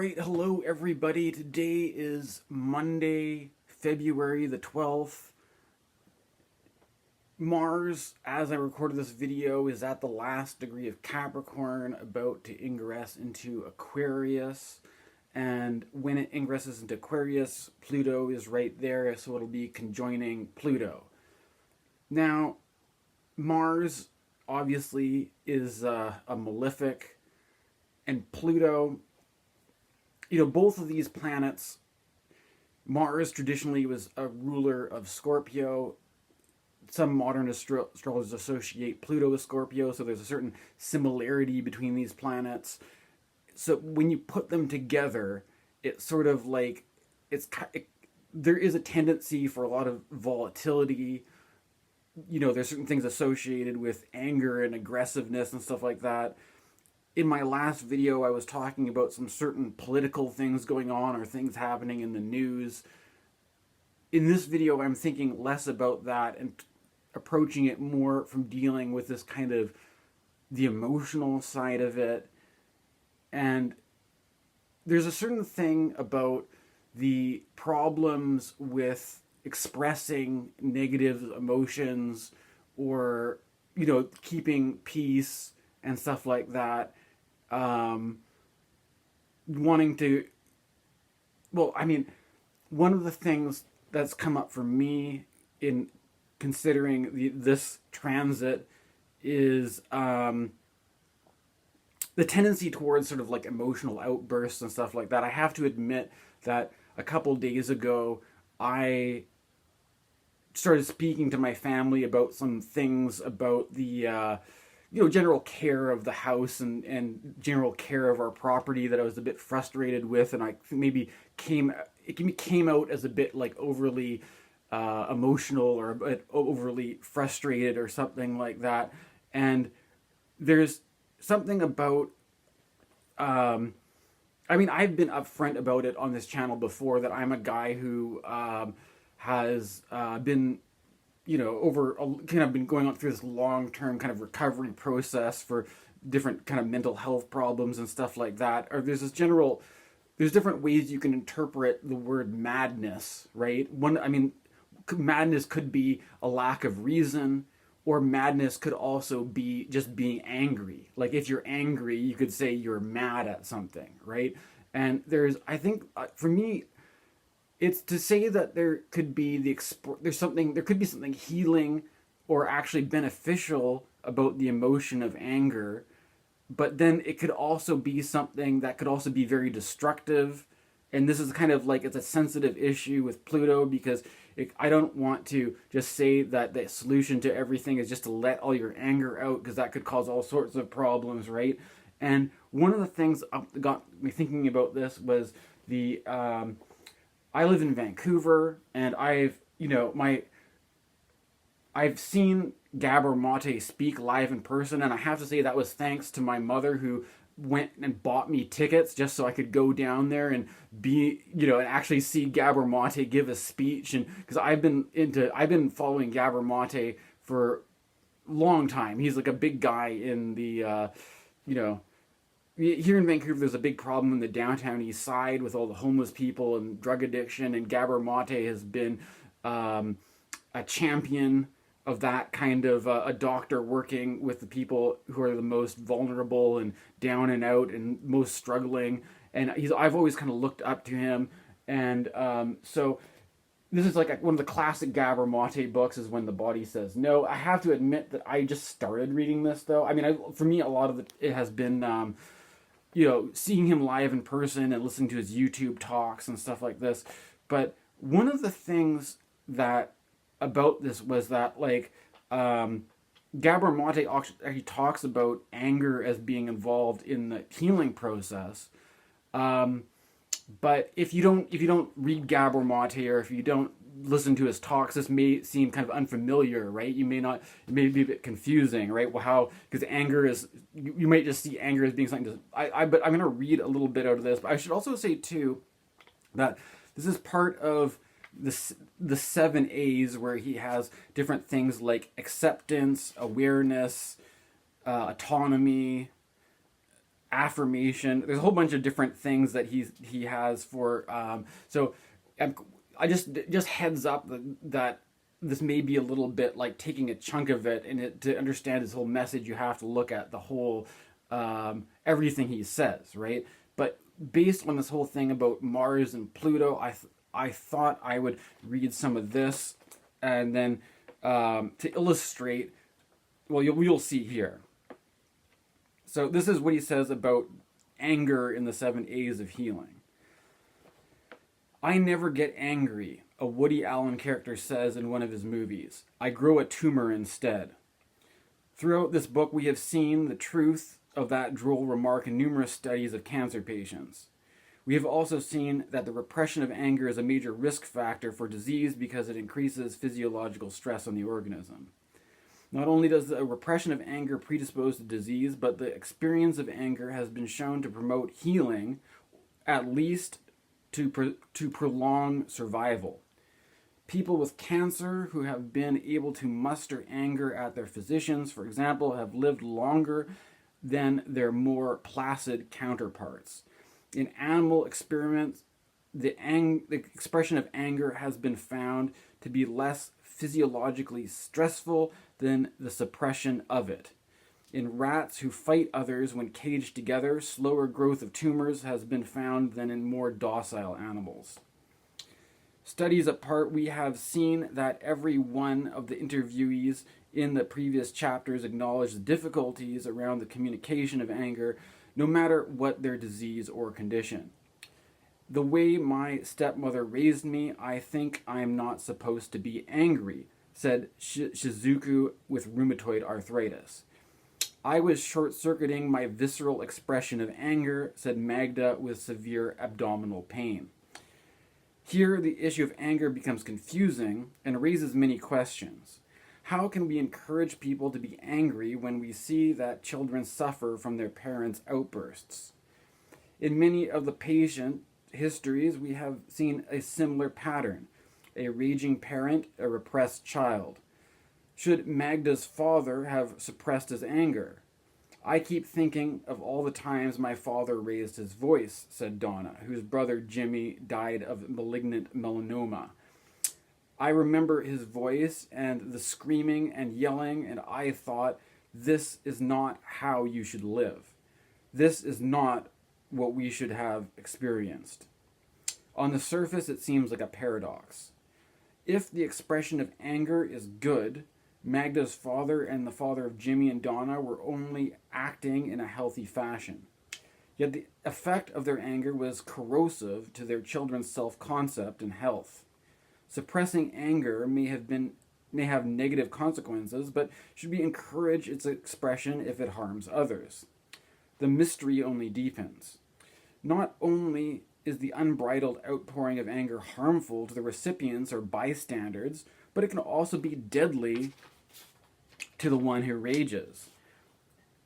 Alright, hello everybody. Today is Monday, February the 12th. Mars, as I recorded this video, is at the last degree of Capricorn, about to ingress into Aquarius. And when it ingresses into Aquarius, Pluto is right there, so it'll be conjoining Pluto. Now, Mars obviously is a malefic, and Pluto, both of these planets, Mars traditionally was a ruler of Scorpio. Some modern astrologers associate Pluto with Scorpio, so there's a certain similarity between these planets. So when you put them together, it's sort of like, there is a tendency for a lot of volatility. There's certain things associated with anger and aggressiveness and stuff like that. In my last video, I was talking about some certain political things going on or things happening in the news. In this video, I'm thinking less about that and approaching it more from dealing with this kind of the emotional side of it. And there's a certain thing about the problems with expressing negative emotions or, keeping peace and stuff like that. Wanting to, one of the things that's come up for me in considering this transit is the tendency towards sort of like emotional outbursts and stuff like that. I have to admit that a couple days ago, I started speaking to my family about some things about the general care of the house and general care of our property that I was a bit frustrated with, and I maybe came out as a bit like overly emotional or a bit overly frustrated or something like that. And there's something about I've been upfront about it on this channel before, that I'm a guy who has been been going on through this long-term kind of recovery process for different kind of mental health problems and stuff like that. Or there's different ways you can interpret the word madness, right? Madness could be a lack of reason, or madness could also be just being angry. Like if you're angry, you could say you're mad at something, right? And for me, it's to say that there could be something healing or actually beneficial about the emotion of anger, but then it could also be something that could also be very destructive. And this is kind of like, it's a sensitive issue with Pluto, because I don't want to just say that the solution to everything is just to let all your anger out, because that could cause all sorts of problems, right? And one of the things that got me thinking about this was I live in Vancouver, and I've seen Gabor Mate speak live in person, and I have to say that was thanks to my mother, who went and bought me tickets just so I could go down there and and actually see Gabor Mate give a speech. And because I've been following Gabor Mate for a long time. He's like a big guy in the here in Vancouver, there's a big problem in the downtown east side with all the homeless people and drug addiction, and Gabor Mate has been a champion of that kind of a doctor working with the people who are the most vulnerable and down and out and most struggling. And I've always kind of looked up to him. And so this is like one of the classic Gabor Mate books is When the Body Says No. I have to admit that I just started reading this, though. For me, a lot of it has been seeing him live in person and listening to his YouTube talks and stuff like this. But one of the things that about this was that, Gabor Mate actually talks about anger as being involved in the healing process. But if you don't read Gabor Mate, or if you don't listen to his talks, this may seem kind of unfamiliar, right? It may be a bit confusing, right? Well, because anger is, you might just see anger as being something but I'm going to read a little bit out of this. But I should also say too that this is part of the 7 A's, where he has different things like acceptance, awareness, autonomy, affirmation. There's a whole bunch of different things that he has for. So I just heads up that this may be a little bit like taking a chunk of it, and to understand his whole message, you have to look at the whole everything he says, right? But based on this whole thing about Mars and Pluto, I thought I would read some of this, and then to illustrate, well, you'll see here. So this is what he says about anger in the 7 A's of healing. I never get angry, a Woody Allen character says in one of his movies. I grow a tumor instead. Throughout this book, we have seen the truth of that droll remark in numerous studies of cancer patients. We have also seen that the repression of anger is a major risk factor for disease because it increases physiological stress on the organism. Not only does the repression of anger predispose to disease, but the experience of anger has been shown to promote healing, at least to prolong survival. People with cancer who have been able to muster anger at their physicians, for example, have lived longer than their more placid counterparts. In animal experiments, the expression of anger has been found to be less physiologically stressful than the suppression of it. In rats who fight others when caged together, slower growth of tumors has been found than in more docile animals. Studies apart, we have seen that every one of the interviewees in the previous chapters acknowledged the difficulties around the communication of anger, no matter what their disease or condition. The way my stepmother raised me, I think I'm not supposed to be angry, said Shizuku with rheumatoid arthritis. I was short-circuiting my visceral expression of anger, said Magda with severe abdominal pain. Here, the issue of anger becomes confusing and raises many questions. How can we encourage people to be angry when we see that children suffer from their parents' outbursts? In many of the patient histories, we have seen a similar pattern: a raging parent, a repressed child. Should Magda's father have suppressed his anger? I keep thinking of all the times my father raised his voice, said Donna, whose brother Jimmy died of malignant melanoma. I remember his voice and the screaming and yelling, and I thought, this is not how you should live. This is not what we should have experienced. On the surface, it seems like a paradox. If the expression of anger is good, Magda's father and the father of Jimmy and Donna were only acting in a healthy fashion. Yet the effect of their anger was corrosive to their children's self-concept and health. Suppressing anger may have negative consequences, but should we encourage its expression if it harms others? The mystery only deepens. Not only is the unbridled outpouring of anger harmful to the recipients or bystanders, but it can also be deadly to the one who rages.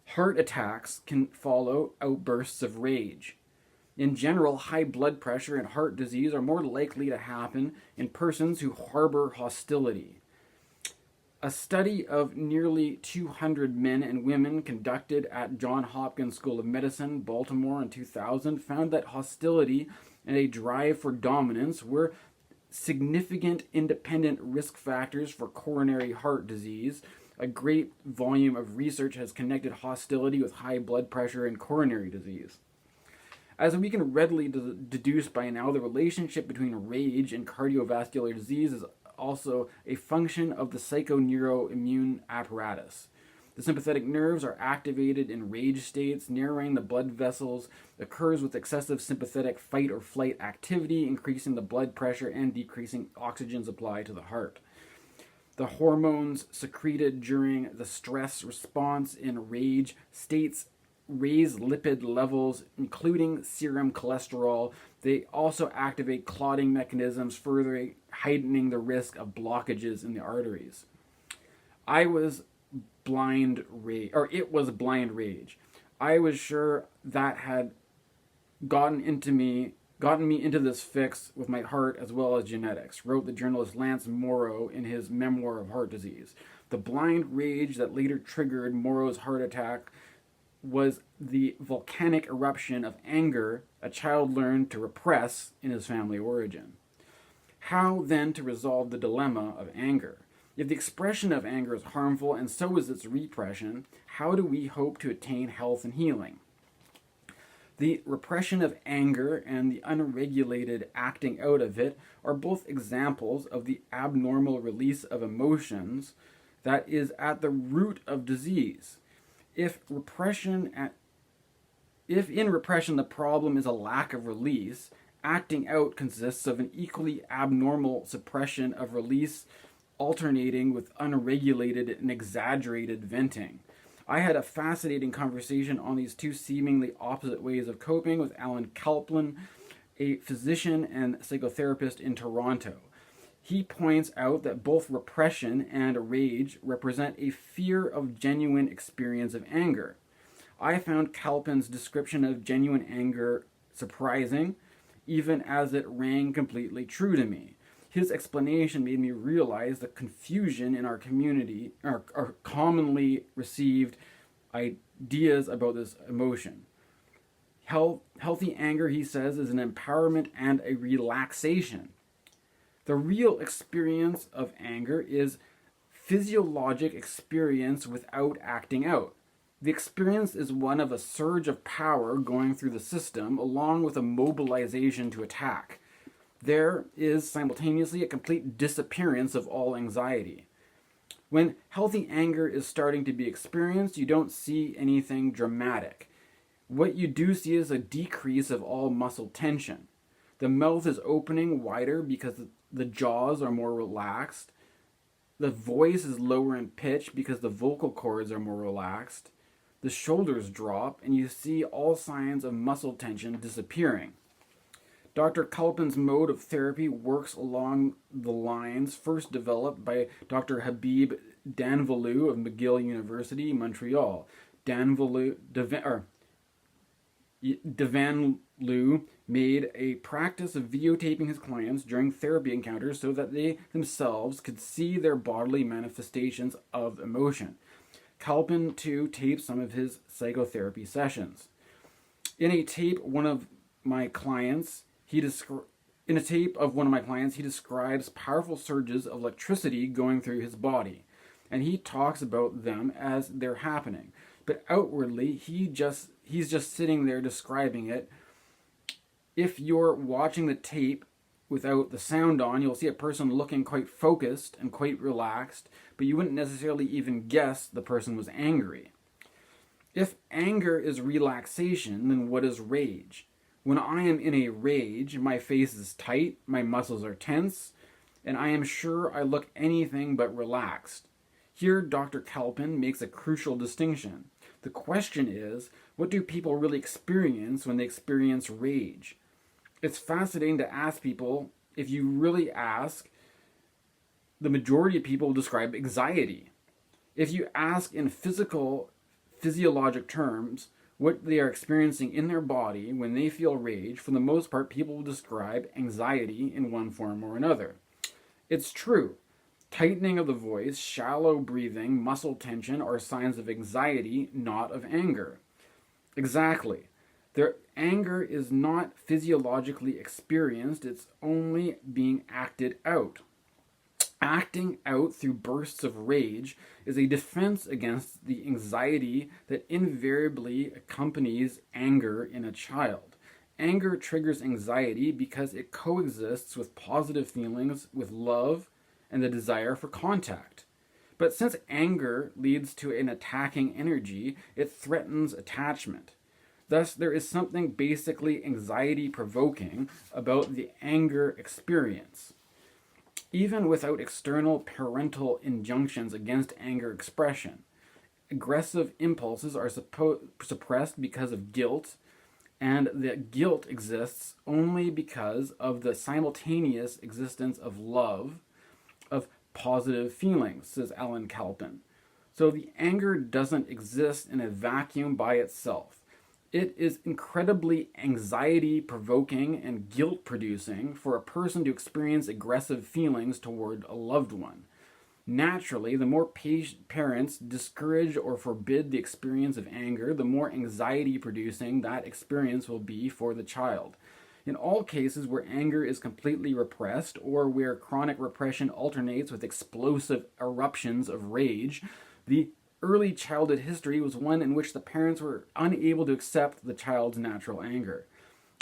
Heart attacks can follow outbursts of rage. In general, high blood pressure and heart disease are more likely to happen in persons who harbor hostility. A study of nearly 200 men and women conducted at Johns Hopkins School of Medicine, Baltimore in 2000 found that hostility and a drive for dominance were significant independent risk factors for coronary heart disease. A great volume of research has connected hostility with high blood pressure and coronary disease. As we can readily deduce by now, the relationship between rage and cardiovascular disease is also a function of the psychoneuroimmune apparatus. The sympathetic nerves are activated in rage states, narrowing the blood vessels, occurs with excessive sympathetic fight or flight activity, increasing the blood pressure and decreasing oxygen supply to the heart. The hormones secreted during the stress response in rage states raise lipid levels, including serum cholesterol. They also activate clotting mechanisms, further heightening the risk of blockages in the arteries. It was blind rage. I was sure that had gotten me into this fix with my heart as well as genetics, wrote the journalist Lance Morrow in his memoir of heart disease. The blind rage that later triggered Morrow's heart attack was the volcanic eruption of anger a child learned to repress in his family origin. How then to resolve the dilemma of anger? If the expression of anger is harmful and so is its repression, how do we hope to attain health and healing? The repression of anger and the unregulated acting out of it are both examples of the abnormal release of emotions that is at the root of disease. If in repression the problem is a lack of release, acting out consists of an equally abnormal suppression of release alternating with unregulated and exaggerated venting. I had a fascinating conversation on these two seemingly opposite ways of coping with Alan Kalpin, a physician and psychotherapist in Toronto. He points out that both repression and rage represent a fear of genuine experience of anger. I found Kalpin's description of genuine anger surprising, even as it rang completely true to me. His explanation made me realize the confusion in our community, our commonly received ideas about this emotion. Healthy anger, he says, is an empowerment and a relaxation. The real experience of anger is physiologic experience without acting out. The experience is one of a surge of power going through the system, along with a mobilization to attack. There is simultaneously a complete disappearance of all anxiety. When healthy anger is starting to be experienced, you don't see anything dramatic. What you do see is a decrease of all muscle tension. The mouth is opening wider because the jaws are more relaxed. The voice is lower in pitch because the vocal cords are more relaxed. The shoulders drop, and you see all signs of muscle tension disappearing. Dr. Kalpin's mode of therapy works along the lines first developed by Dr. Habib Danvalou of McGill University, Montreal. Danvalou made a practice of videotaping his clients during therapy encounters so that they themselves could see their bodily manifestations of emotion. Kalpin, too, taped some of his psychotherapy sessions. In a tape of one of my clients, he describes powerful surges of electricity going through his body, and he talks about them as they're happening. But outwardly, he's just sitting there describing it. If you're watching the tape without the sound on, you'll see a person looking quite focused and quite relaxed, but you wouldn't necessarily even guess the person was angry. If anger is relaxation, then what is rage? When I am in a rage, my face is tight, my muscles are tense, and I am sure I look anything but relaxed. Here, Dr. Kalpin makes a crucial distinction. The question is, what do people really experience when they experience rage? It's fascinating to ask people. If you really ask, the majority of people describe anxiety. If you ask in physiologic terms, what they are experiencing in their body when they feel rage, for the most part, people will describe anxiety in one form or another. It's true. Tightening of the voice, shallow breathing, muscle tension are signs of anxiety, not of anger. Exactly. Their anger is not physiologically experienced, it's only being acted out. Acting out through bursts of rage is a defense against the anxiety that invariably accompanies anger in a child. Anger triggers anxiety because it coexists with positive feelings, with love, and the desire for contact. But since anger leads to an attacking energy, it threatens attachment. Thus, there is something basically anxiety-provoking about the anger experience. Even without external parental injunctions against anger expression, aggressive impulses are suppressed because of guilt, and the guilt exists only because of the simultaneous existence of love, of positive feelings, says Alan Kalpin. So the anger doesn't exist in a vacuum by itself. It is incredibly anxiety-provoking and guilt-producing for a person to experience aggressive feelings toward a loved one. Naturally, the more parents discourage or forbid the experience of anger, the more anxiety producing that experience will be for the child. In all cases where anger is completely repressed or where chronic repression alternates with explosive eruptions of rage, the early childhood history was one in which the parents were unable to accept the child's natural anger.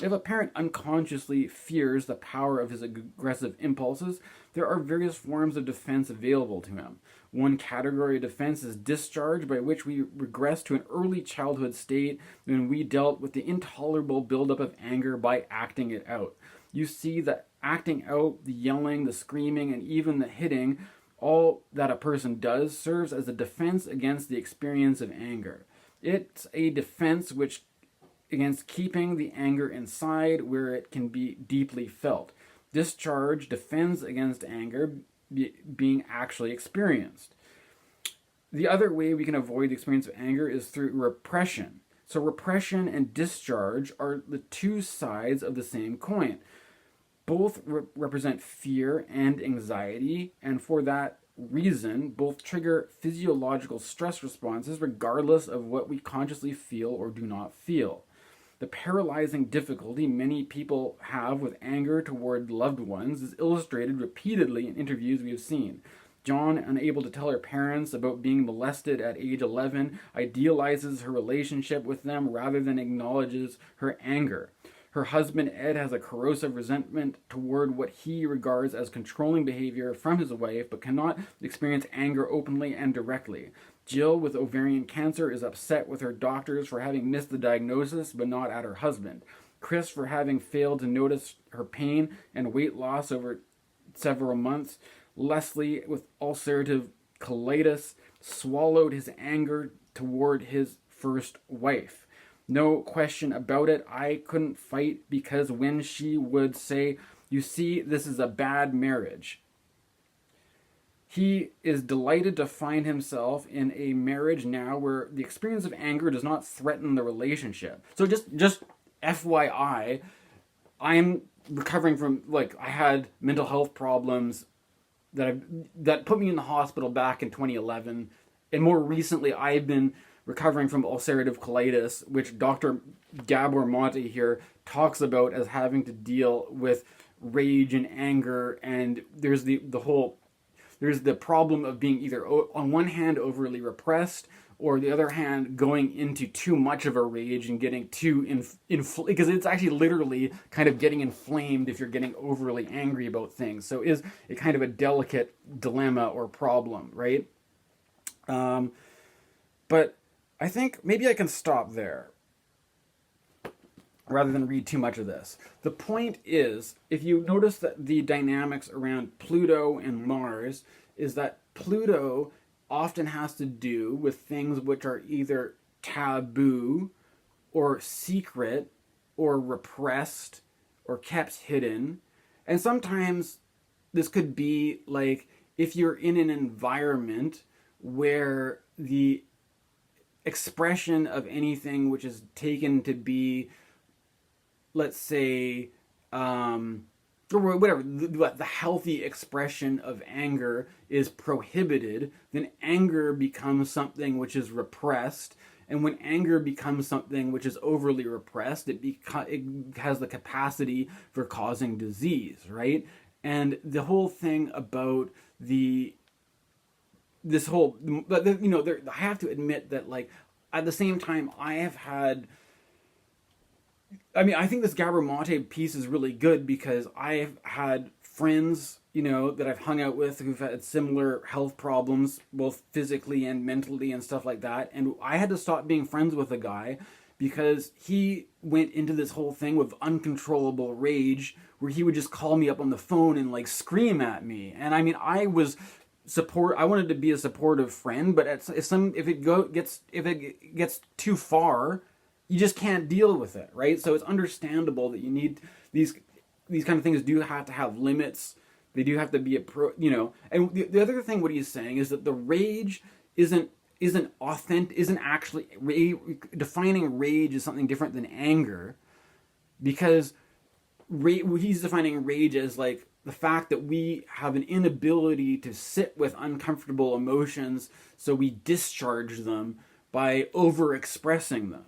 If a parent unconsciously fears the power of his aggressive impulses, there are various forms of defense available to him. One category of defense is discharge, by which we regress to an early childhood state when we dealt with the intolerable buildup of anger by acting it out. You see that acting out, the yelling, the screaming, and even the hitting, all that a person does serves as a defense against the experience of anger. It's a defense which against keeping the anger inside where it can be deeply felt. Discharge defends against anger being actually experienced. The other way we can avoid the experience of anger is through repression. So repression and discharge are the two sides of the same coin. Both represent fear and anxiety, and for that reason, both trigger physiological stress responses regardless of what we consciously feel or do not feel. The paralyzing difficulty many people have with anger toward loved ones is illustrated repeatedly in interviews we have seen. John, unable to tell her parents about being molested at age 11, idealizes her relationship with them rather than acknowledges her anger. Her husband, Ed, has a corrosive resentment toward what he regards as controlling behavior from his wife, but cannot experience anger openly and directly. Jill, with ovarian cancer, is upset with her doctors for having missed the diagnosis, but not at her husband. Chris, for having failed to notice her pain and weight loss over several months. Leslie, with ulcerative colitis, swallowed his anger toward his first wife. No question about it, I couldn't fight because when she would say, "You see, this is a bad marriage," he is delighted to find himself in a marriage now where the experience of anger does not threaten the relationship. So just FYI, I'm recovering from, I had mental health problems that put me in the hospital back in 2011. And more recently, I've been recovering from ulcerative colitis, which Dr. Gabor Mate here talks about as having to deal with rage and anger. And there's there's the problem of being either, on one hand, overly repressed, or the other hand, going into too much of a rage and getting too because it's actually literally kind of getting inflamed if you're getting overly angry about things. So it is a kind of a delicate dilemma or problem, right? But I think maybe I can stop there rather than read too much of this. The point is, if you notice that the dynamics around Pluto and Mars is that Pluto often has to do with things which are either taboo or secret or repressed or kept hidden. And sometimes this could be like if you're in an environment where the expression of anything which is taken to be, let's say, or whatever, the healthy expression of anger is prohibited, then anger becomes something which is repressed. And when anger becomes something which is overly repressed, it has the capacity for causing disease, right? And the whole thing about I have to admit that, at the same time, I think this Gabor Mate piece is really good because I've had friends, that I've hung out with who've had similar health problems, both physically and mentally and stuff like that. And I had to stop being friends with a guy because he went into this whole thing with uncontrollable rage where he would just call me up on the phone and scream at me. And I wanted to be a supportive friend, but if it gets too far, you just can't deal with it, right? So it's understandable that you need these kind of things do have to have limits. They do have to be And the other thing, what he's saying is that the rage isn't actually defining rage as something different than anger, because he's defining rage as the fact that we have an inability to sit with uncomfortable emotions, so we discharge them by over expressing them,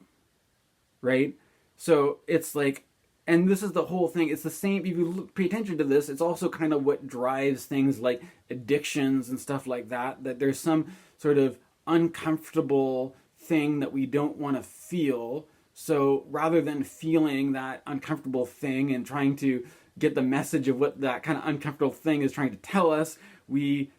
right? So it's like, and this is the whole thing. It's the same. If you pay attention to this, it's also kind of what drives things like addictions and stuff like that. That there's some sort of uncomfortable thing that we don't want to feel. So rather than feeling that uncomfortable thing and trying to get the message of what that kind of uncomfortable thing is trying to tell us, we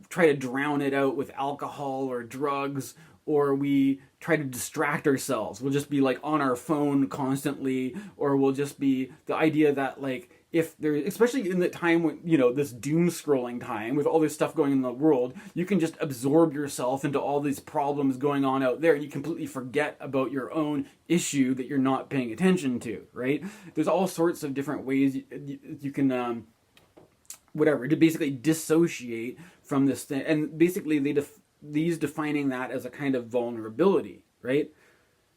try to drown it out with alcohol or drugs, or we try to distract ourselves. We'll just be like on our phone constantly, or we'll just be the idea that like, if there, especially in the time when, you know, this doom scrolling time with all this stuff going on in the world, you can just absorb yourself into all these problems going on out there, and you completely forget about your own issue that you're not paying attention to, right? There's all sorts of different ways you can, whatever, to basically dissociate from this thing. And basically these defining that as a kind of vulnerability, right?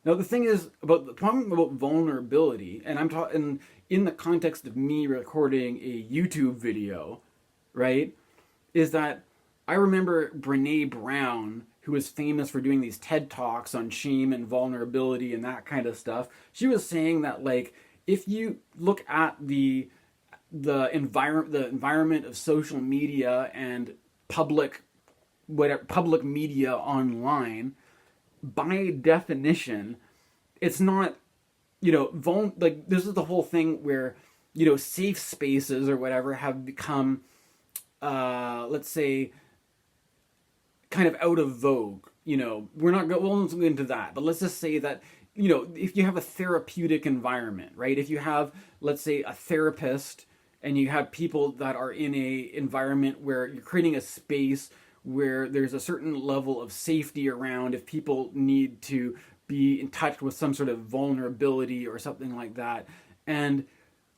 Now the thing is, about the problem about vulnerability, and I'm talking in the context of me recording a YouTube video, right, is that I remember Brene Brown, who was famous for doing these TED Talks on shame and vulnerability and that kind of stuff. She was saying that, like, if you look at the environment of social media and public media online, by definition, it's not, you know, like, this is the whole thing where, you know, safe spaces or whatever have become, let's say, kind of out of vogue. You know, we're not going, we'll go into that, but let's just say that, you know, if you have a therapeutic environment, right? If you have, let's say, a therapist, and you have people that are in a environment where you're creating a space where there's a certain level of safety around if people need to be in touch with some sort of vulnerability or something like that. And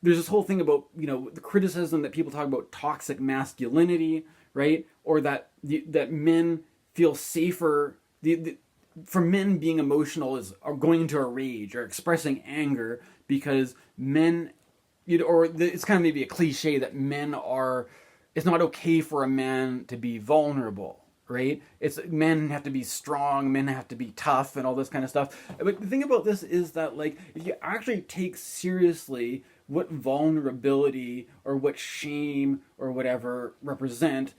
there's this whole thing about, you know, the criticism that people talk about toxic masculinity, right? Or that men feel safer. For men, being emotional or going into a rage or expressing anger because men, you know, it's kind of maybe a cliche that it's not okay for a man to be vulnerable, right? It's men have to be strong, men have to be tough, and all this kind of stuff. But the thing about this is that, like, if you actually take seriously what vulnerability or what shame or whatever represent,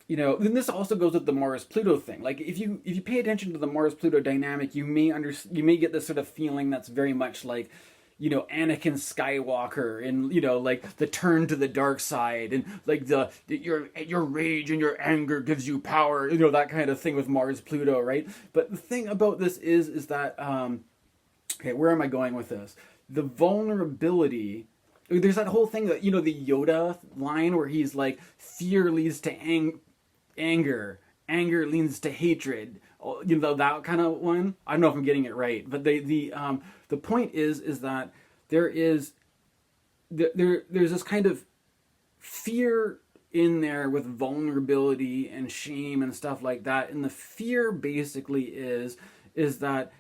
you know, then this also goes with the Mars-Pluto thing. Like, if you pay attention to the Mars-Pluto dynamic, you may get this sort of feeling that's very much like, you know, Anakin Skywalker, and, you know, like the turn to the dark side, and like your rage and your anger gives you power, you know, that kind of thing with Mars-Pluto, right? But the thing about this is that, okay, where am I going with this? The vulnerability, there's that whole thing that, you know, the Yoda line where he's like, fear leads to anger leads to hatred, you know, that kind of one. I don't know if I'm getting it right, but the point is that there's this kind of fear in there with vulnerability and shame and stuff like that, and the fear basically is that,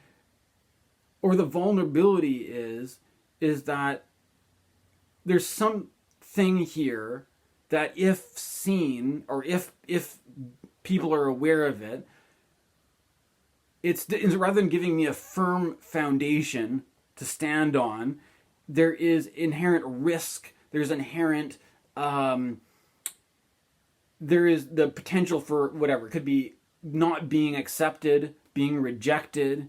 or the vulnerability is that there's something here that, if seen, or if people are aware of it, it's rather than giving me a firm foundation to stand on, there is inherent risk. There's inherent, there is the potential for whatever. It could be not being accepted, being rejected.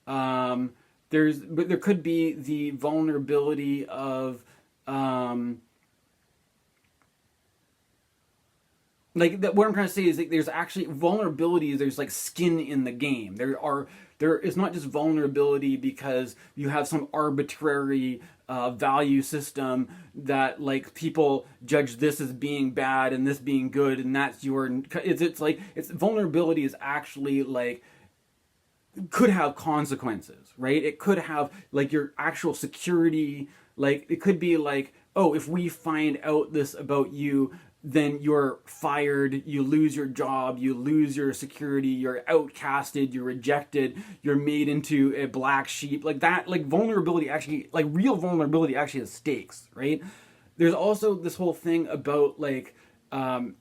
But there could be the vulnerability of, like, what I'm trying to say is that there's actually vulnerability. There's like skin in the game. There is not just vulnerability because you have some arbitrary value system that, like, people judge this as being bad and this being good, and that's your. It's like, it's vulnerability is actually, like, could have consequences, right? It could have, like, your actual security. Like, it could be like, oh, if we find out this about you, then you're fired, you lose your job, you lose your security, you're outcasted, you're rejected, you're made into a black sheep. Like that, like, vulnerability actually, like, real vulnerability actually has stakes, right? there's also this whole thing about like, or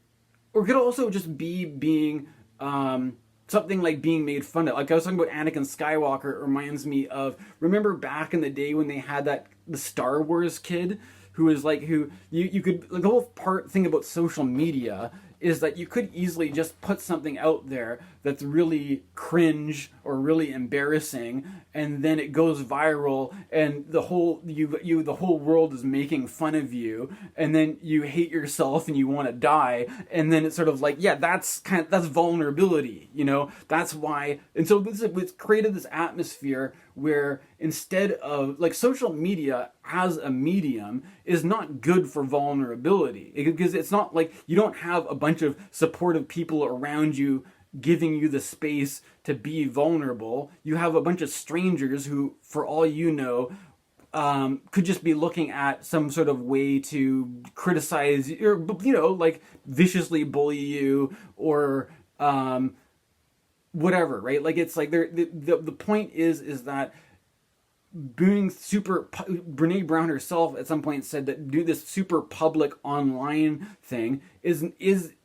it could also just be being something like being made fun of. Like I was talking about Anakin Skywalker, it reminds me of, remember back in the day when they had the Star Wars kid who was like, who you could, like, the whole thing about social media is that you could easily just put something out there that's really cringe or really embarrassing, and then it goes viral, and the whole world is making fun of you, and then you hate yourself and you want to die, and then it's sort of like, yeah, that's vulnerability, that's why. And so it's created this atmosphere where, instead of, like, social media as a medium is not good for vulnerability, because it's not like you don't have a bunch of supportive people around you giving you the space to be vulnerable. You have a bunch of strangers who, for all you know, could just be looking at some sort of way to criticize or, like, viciously bully you, or whatever, right? Like, it's like the point is that being super, Brene Brown herself at some point said that do this super public online thing is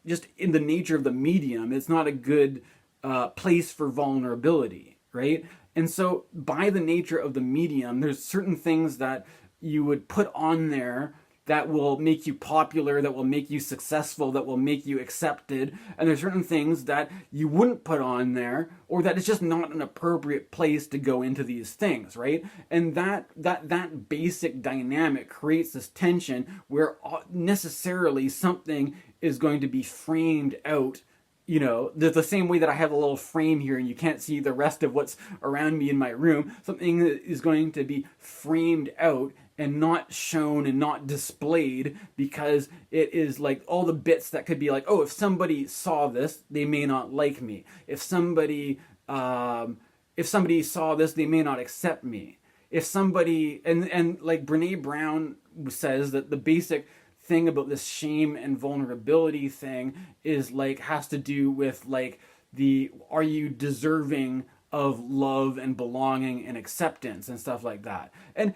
just in the nature of the medium. It's not a good place for vulnerability, right? And so by the nature of the medium, there's certain things that you would put on there that will make you popular, that will make you successful, that will make you accepted. And there's certain things that you wouldn't put on there, or that it's just not an appropriate place to go into these things, right? And that basic dynamic creates this tension where necessarily something is going to be framed out. The same way that I have a little frame here and you can't see the rest of what's around me in my room, something is going to be framed out and not shown and not displayed, because it is like all the bits that could be like, oh, if somebody saw this, they may not like me. If somebody saw this, they may not accept me. If somebody, and like Brene Brown says that the basic thing about this shame and vulnerability thing is like, has to do with like are you deserving of love and belonging and acceptance and stuff like that.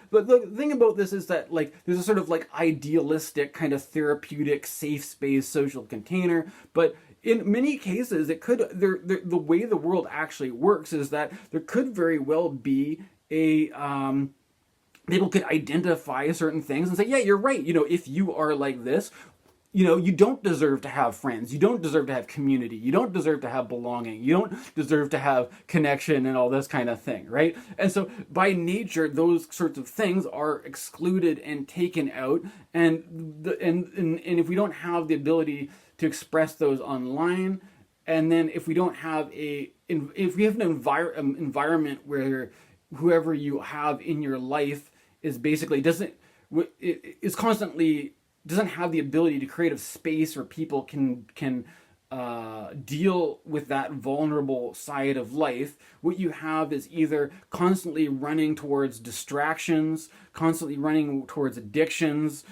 But the thing about this is that, like, there's a sort of like idealistic kind of therapeutic safe space social container, but in many cases it could, the way the world actually works is that there could very well be a people could identify certain things and say, yeah, you're right, if you are like this, you don't deserve to have friends. You don't deserve to have community. You don't deserve to have belonging. You don't deserve to have connection and all this kind of thing, right? And so by nature, those sorts of things are excluded and taken out. And if we don't have the ability to express those online, and then if we don't have if we have an environment where whoever you have in your life is basically is constantly doesn't have the ability to create a space where people can deal with that vulnerable side of life, what you have is either constantly running towards distractions, constantly running towards addictions,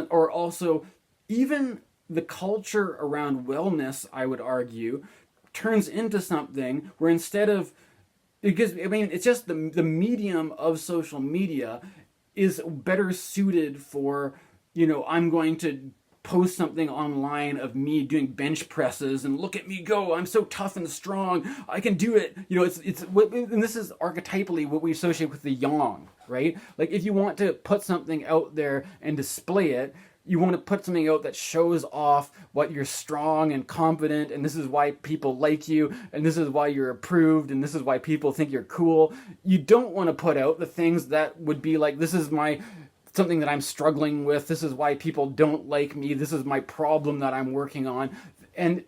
or also even the culture around wellness, I would argue, turns into something where instead of, because it's just the medium of social media is better suited for, I'm going to post something online of me doing bench presses and look at me go, I'm so tough and strong, I can do it. And this is archetypally what we associate with the yang, right? Like, if you want to put something out there and display it, you want to put something out that shows off what you're strong and confident, and this is why people like you, and this is why you're approved, and this is why people think you're cool. You don't want to put out the things that would be like, this is something that I'm struggling with, this is why people don't like me, this is my problem that I'm working on. And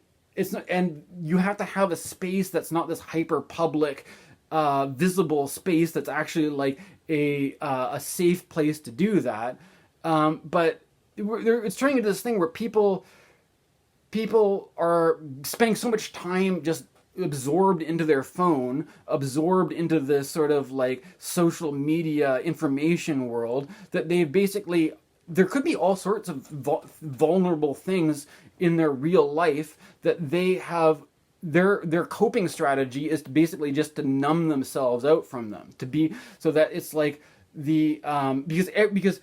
you have to have a space that's not this hyper public, visible space that's actually like a safe place to do that. But it's turning into this thing where people are spending so much time just absorbed into their phone, absorbed into this sort of like social media information world, that they basically, there could be all sorts of vulnerable things in their real life that they have. Their coping strategy is basically just to numb themselves out from them, to be, so that it's like because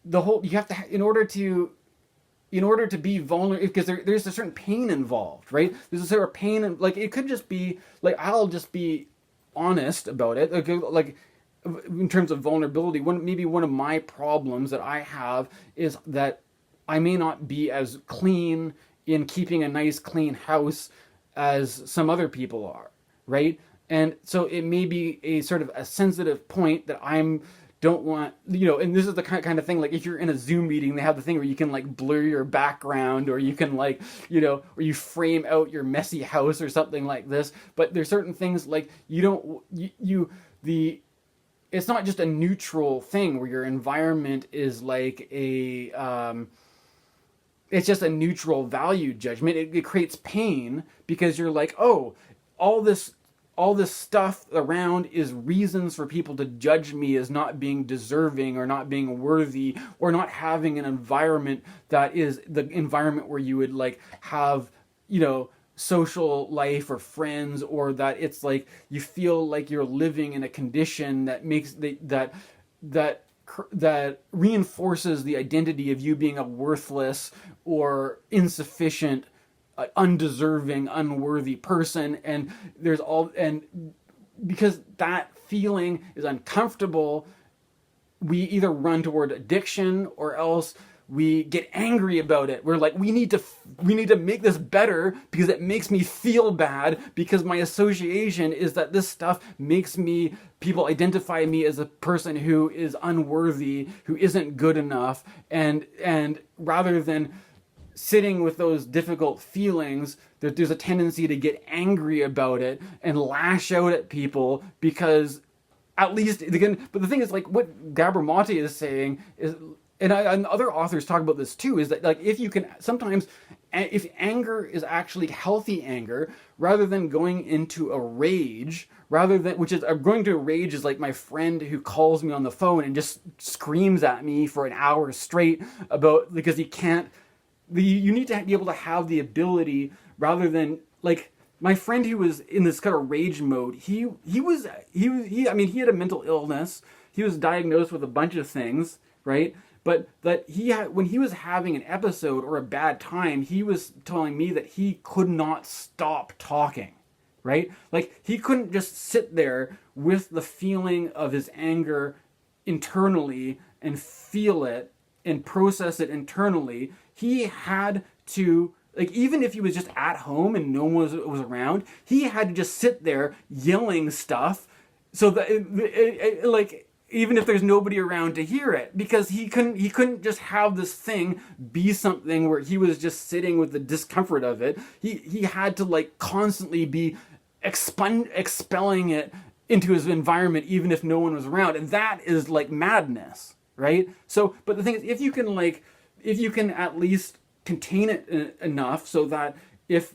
the whole, you have to, in order to be vulnerable, because there's a certain pain involved, right? There's a sort of pain, and like, it could just be like, I'll just be honest about it, like in terms of vulnerability. Maybe one of my problems that I have is that I may not be as clean in keeping a nice clean house as some other people are, right? And so it may be a sort of a sensitive point that don't want, and this is the kind of thing, like if you're in a Zoom meeting, they have the thing where you can like blur your background, or you can like, or you frame out your messy house or something like this. But there's certain things like it's not just a neutral thing where your environment is like it's just a neutral value judgment. It creates pain because you're like, oh, all this stuff around is reasons for people to judge me as not being deserving or not being worthy or not having an environment that is the environment where you would like have, social life or friends, or that it's like you feel like you're living in a condition that makes that reinforces the identity of you being a worthless or insufficient, undeserving, unworthy person. And because that feeling is uncomfortable, we either run toward addiction or else we get angry about it. We're like, we need to make this better because it makes me feel bad, because my association is that this stuff makes people identify me as a person who is unworthy, who isn't good enough. And rather than sitting with those difficult feelings, there's a tendency to get angry about it and lash out at people, because at least, again, but the thing is, like what Gabor Mate is saying is, and other authors talk about this too, is that like if anger is actually healthy anger, rather than going into a rage, going to a rage is like my friend who calls me on the phone and just screams at me for an hour straight because he can't. You need to be able to have the ability, rather than like my friend who was in this kind of rage mode. He had a mental illness. He was diagnosed with a bunch of things, right? But that when he was having an episode or a bad time, he was telling me that he could not stop talking, right? Like he couldn't just sit there with the feeling of his anger internally and feel it and process it internally. He had to, like, even if he was just at home and no one was around, he had to just sit there yelling stuff so that even if there's nobody around to hear it, because he couldn't just have this thing be something where he was just sitting with the discomfort of it. He had to like constantly be expelling it into his environment, even if no one was around. And that is like madness, right? So, but the thing is, if you can at least contain it enough so that if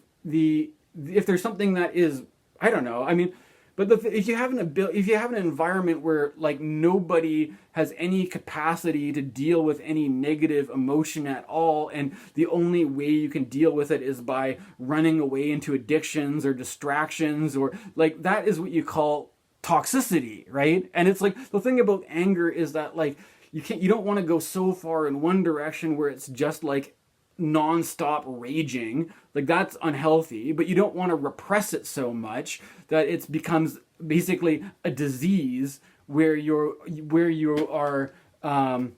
there's something that is, I don't know, I mean, but if you have an environment where like nobody has any capacity to deal with any negative emotion at all, and the only way you can deal with it is by running away into addictions or distractions, or like that is what you call toxicity, right? And it's like the thing about anger is that like you don't want to go so far in one direction where it's just like non-stop raging, like that's unhealthy, but you don't want to repress it so much that it becomes basically a disease where you are and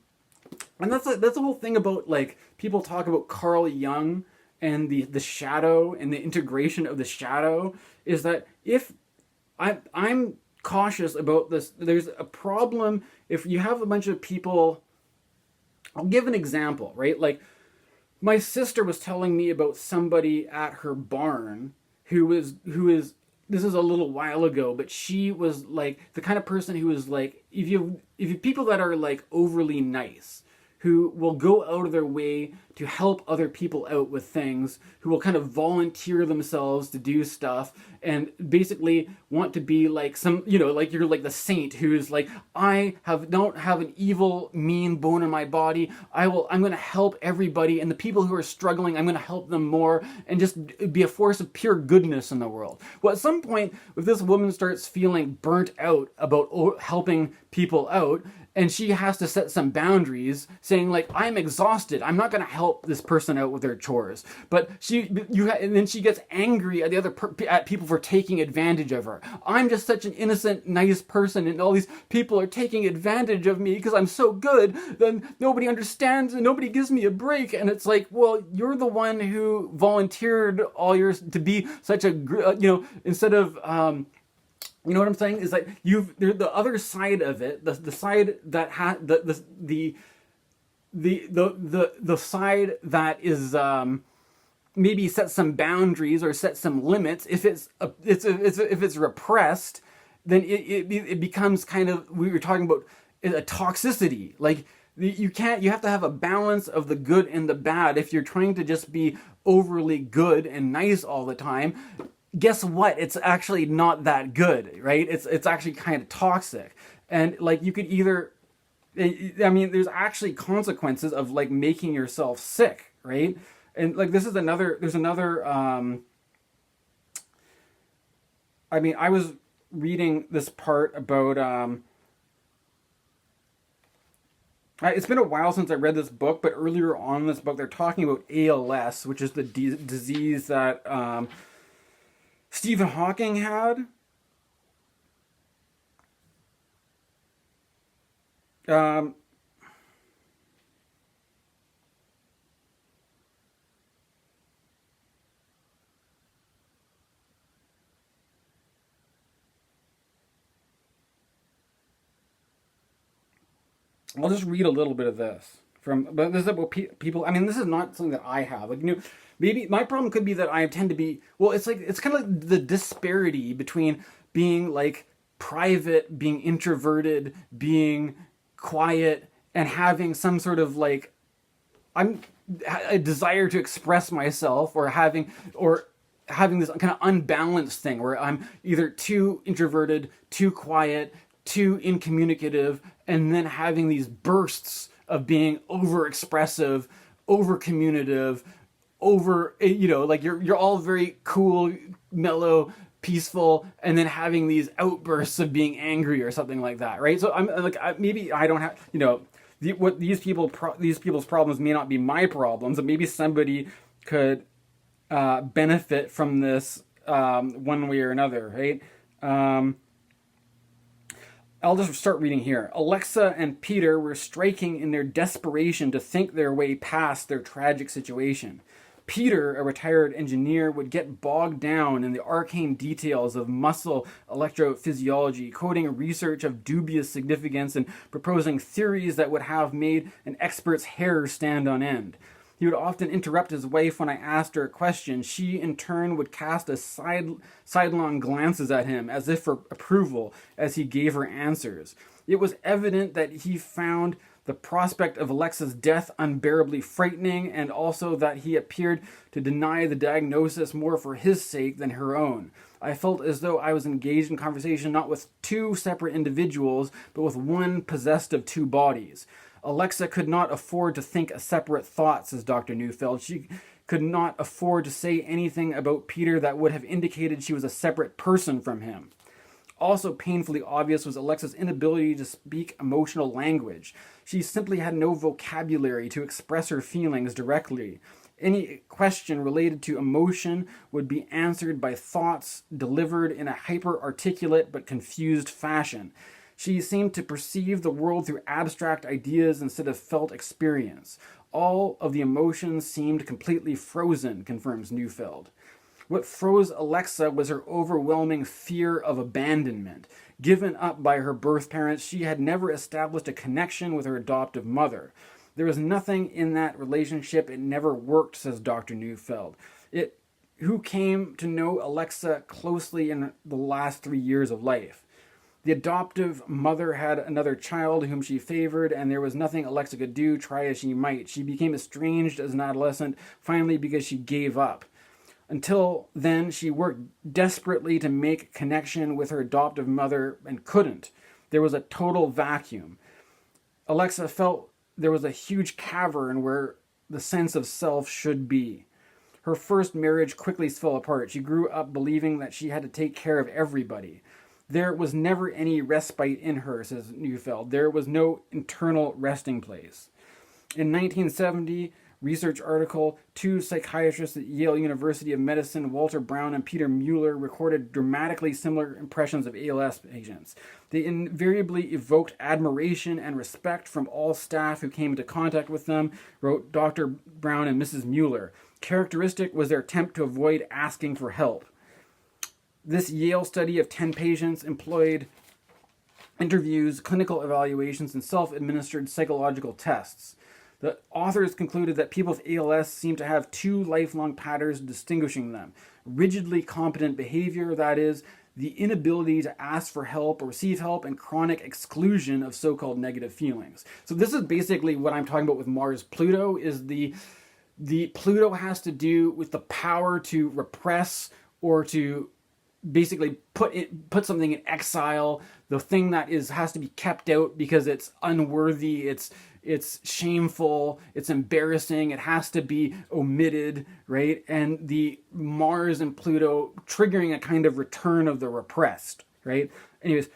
that's the whole thing about, like, people talk about Carl Jung and the shadow and the integration of the shadow, is that if I'm cautious about this, there's a problem if you have a bunch of people. I'll give an example, right? Like, my sister was telling me about somebody at her barn who is this is a little while ago, but she was like the kind of person who is like, if you people that are like overly nice, who will go out of their way to help other people out with things, who will kind of volunteer themselves to do stuff, and basically want to be like some, like you're like the saint who's like, don't have an evil, mean bone in my body. I'm going to help everybody, and the people who are struggling, I'm going to help them more, and just be a force of pure goodness in the world. Well, at some point, if this woman starts feeling burnt out about helping people out, and she has to set some boundaries, saying like, I'm exhausted, I'm not going to help this person out with their chores. But and then she gets angry at at people for taking advantage of her. I'm just such an innocent, nice person, and all these people are taking advantage of me because I'm so good. Then nobody understands and nobody gives me a break. And it's like, well, you're the one who volunteered all yours to be such a instead of you know what I'm saying? Is like the other side of it, the side that the side that is maybe set some boundaries or set some limits. If it's repressed, then it becomes kind of, we were talking about a toxicity. Like you have to have a balance of the good and the bad. If you're trying to just be overly good and nice all the time, guess what? It's actually not that good, right? It's actually kind of toxic. And like you could either, I mean, there's actually consequences of like making yourself sick, right? And like there's another, I mean, I was reading this part about, it's been a while since I read this book, but earlier on in this book, they're talking about ALS, which is the disease that, Stephen Hawking had. I'll just read a little bit of this but this is about people. I mean, this is not something that I have. Like, maybe my problem could be that I tend to be, well, it's kind of like the disparity between being like private, being introverted, being quiet, and having some sort of like, a desire to express myself, or having this kind of unbalanced thing where I'm either too introverted, too quiet, too incommunicative, and then having these bursts of being over expressive, over communicative, over, like you're all very cool, mellow, peaceful, and then having these outbursts of being angry or something like that, right? So I'm like, maybe I don't have, what these people's problems may not be my problems, and maybe somebody could benefit from this one way or another, right? I'll just start reading here. Alexa and Peter were striking in their desperation to think their way past their tragic situation. Peter, a retired engineer, would get bogged down in the arcane details of muscle electrophysiology, quoting research of dubious significance and proposing theories that would have made an expert's hair stand on end. He would often interrupt his wife when I asked her a question. She, in turn, would cast sidelong glances at him, as if for approval, as he gave her answers. It was evident that he found the prospect of Alexa's death unbearably frightening, and also that he appeared to deny the diagnosis more for his sake than her own. I felt as though I was engaged in conversation not with two separate individuals, but with one possessed of two bodies. Alexa could not afford to think a separate thought, says Dr. Neufeld. She could not afford to say anything about Peter that would have indicated she was a separate person from him. Also painfully obvious was Alexa's inability to speak emotional language. She simply had no vocabulary to express her feelings directly. Any question related to emotion would be answered by thoughts delivered in a hyper-articulate but confused fashion. She seemed to perceive the world through abstract ideas instead of felt experience. All of the emotions seemed completely frozen, confirms Neufeld. What froze Alexa was her overwhelming fear of abandonment. Given up by her birth parents, she had never established a connection with her adoptive mother. There was nothing in that relationship. It never worked, says Dr. Neufeld. Who came to know Alexa closely in the last 3 years of life. The adoptive mother had another child whom she favored, and there was nothing Alexa could do, try as she might. She became estranged as an adolescent, finally because she gave up. Until then, she worked desperately to make connection with her adoptive mother and couldn't. There was a total vacuum. Alexa felt there was a huge cavern where the sense of self should be. Her first marriage quickly fell apart. She grew up believing that she had to take care of everybody. There was never any respite in her, says Neufeld. There was no internal resting place. In 1970, research article, two psychiatrists at Yale University of Medicine, Walter Brown and Peter Mueller, recorded dramatically similar impressions of ALS patients. They invariably evoked admiration and respect from all staff who came into contact with them, wrote Dr. Brown and Mrs. Mueller. Characteristic was their attempt to avoid asking for help. This Yale study of 10 patients employed interviews, clinical evaluations, and self-administered psychological tests. The authors concluded that people with ALS seem to have two lifelong patterns distinguishing them. Rigidly competent behavior, that is, the inability to ask for help or receive help, and chronic exclusion of so-called negative feelings. So this is basically what I'm talking about with Mars Pluto, is the Pluto has to do with the power to repress or to basically put something in exile, the thing that has to be kept out because it's unworthy, it's shameful, it's embarrassing, it has to be omitted, right? And the Mars and Pluto triggering a kind of return of the repressed, right? Anyways,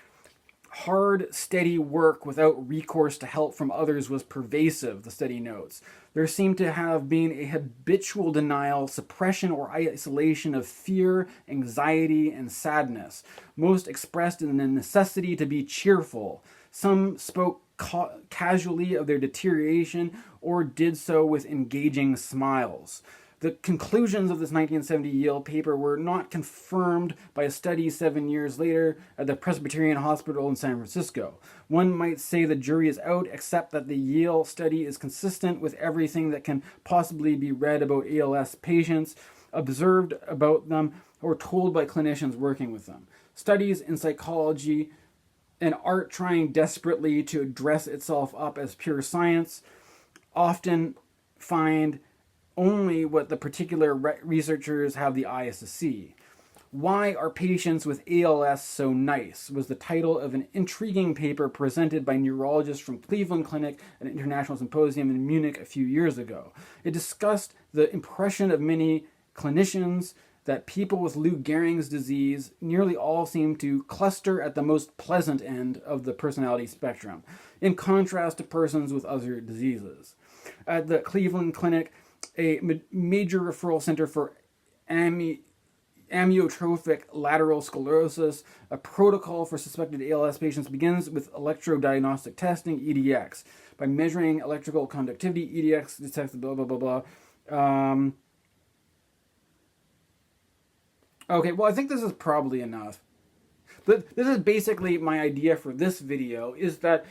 hard, steady work without recourse to help from others was pervasive, the study notes. There seemed to have been a habitual denial, suppression, or isolation of fear, anxiety, and sadness, most expressed in the necessity to be cheerful. Some spoke casually of their deterioration or did so with engaging smiles. The conclusions of this 1970 Yale paper were not confirmed by a study 7 years later at the Presbyterian Hospital in San Francisco. One might say the jury is out, except that the Yale study is consistent with everything that can possibly be read about ALS patients, observed about them, or told by clinicians working with them. Studies in psychology and art trying desperately to dress itself up as pure science often find only what the particular researchers have the eyes to see. Why are patients with ALS so nice? Was the title of an intriguing paper presented by neurologists from Cleveland Clinic at an international symposium in Munich a few years ago. It discussed the impression of many clinicians that people with Lou Gehrig's disease nearly all seem to cluster at the most pleasant end of the personality spectrum, in contrast to persons with other diseases. At the Cleveland Clinic, a major referral center for amyotrophic lateral sclerosis, a protocol for suspected ALS patients begins with electrodiagnostic testing, EDX. By measuring electrical conductivity, EDX detects blah, blah, blah, blah. Okay, well, I think this is probably enough. But this is basically my idea for this video, is that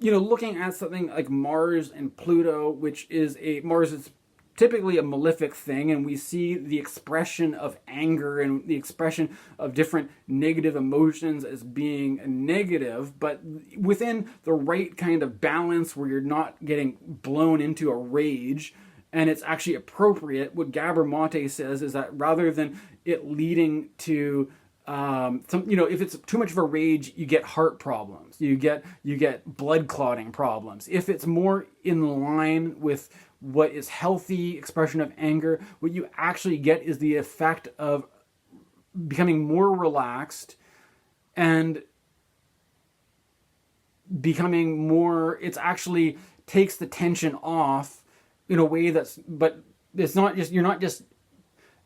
looking at something like Mars and Pluto, which is Mars is typically a malefic thing, and we see the expression of anger and the expression of different negative emotions as being negative, but within the right kind of balance where you're not getting blown into a rage, and it's actually appropriate. What Gabor Mate says is that rather than it leading to if it's too much of a rage, you get heart problems, you get blood clotting problems. If it's more in line with what is healthy expression of anger, what you actually get is the effect of becoming more relaxed and becoming more, it's actually takes the tension off in a way but it's not just, you're not just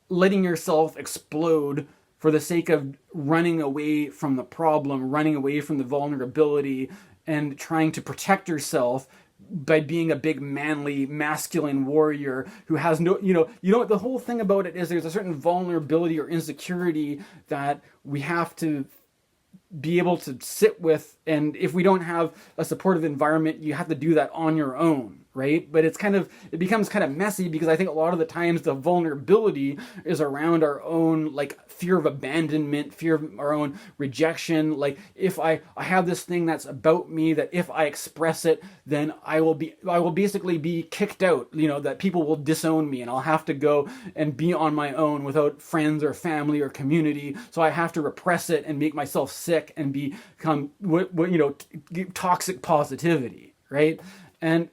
letting yourself explode for the sake of running away from the problem, running away from the vulnerability, and trying to protect yourself by being a big, manly, masculine warrior who has no, the whole thing about it is there's a certain vulnerability or insecurity that we have to be able to sit with, and if we don't have a supportive environment, you have to do that on your own, right? But it becomes kind of messy because I think a lot of the times the vulnerability is around our own, like, fear of abandonment, fear of our own rejection. Like, if I have this thing that's about me that if I express it, then I will basically be kicked out, that people will disown me and I'll have to go and be on my own without friends or family or community. So I have to repress it and make myself sick and become toxic positivity, right? And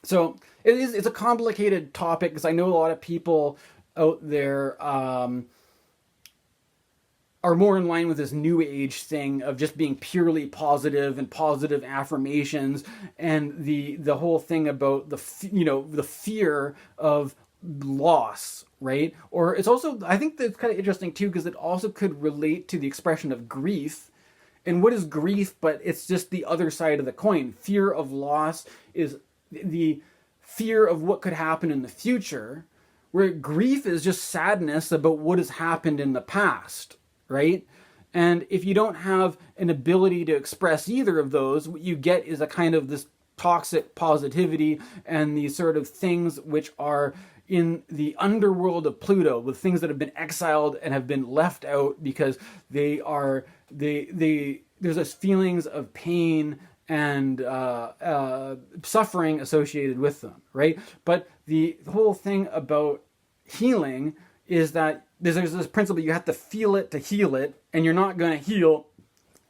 so it's a complicated topic because I know a lot of people out there are more in line with this new age thing of just being purely positive and positive affirmations, and the whole thing about the fear of loss, right? Or it's also, I think that's kind of interesting too, because it also could relate to the expression of grief. And what is grief? But it's just the other side of the coin. Fear of loss is the fear of what could happen in the future, where grief is just sadness about what has happened in the past, right? And if you don't have an ability to express either of those, what you get is a kind of this toxic positivity and these sort of things which are in the underworld of Pluto, with things that have been exiled and have been left out because there's this feelings of pain and suffering associated with them, right? But the whole thing about healing is that there's this principle, you have to feel it to heal it, and you're not going to heal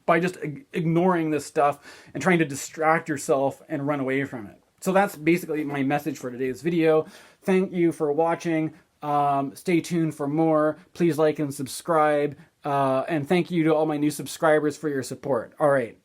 by just ignoring this stuff and trying to distract yourself and run away from it. So that's basically my message for today's video. Thank you for watching. Stay tuned for more. Please like and subscribe. And thank you to all my new subscribers for your support. All right.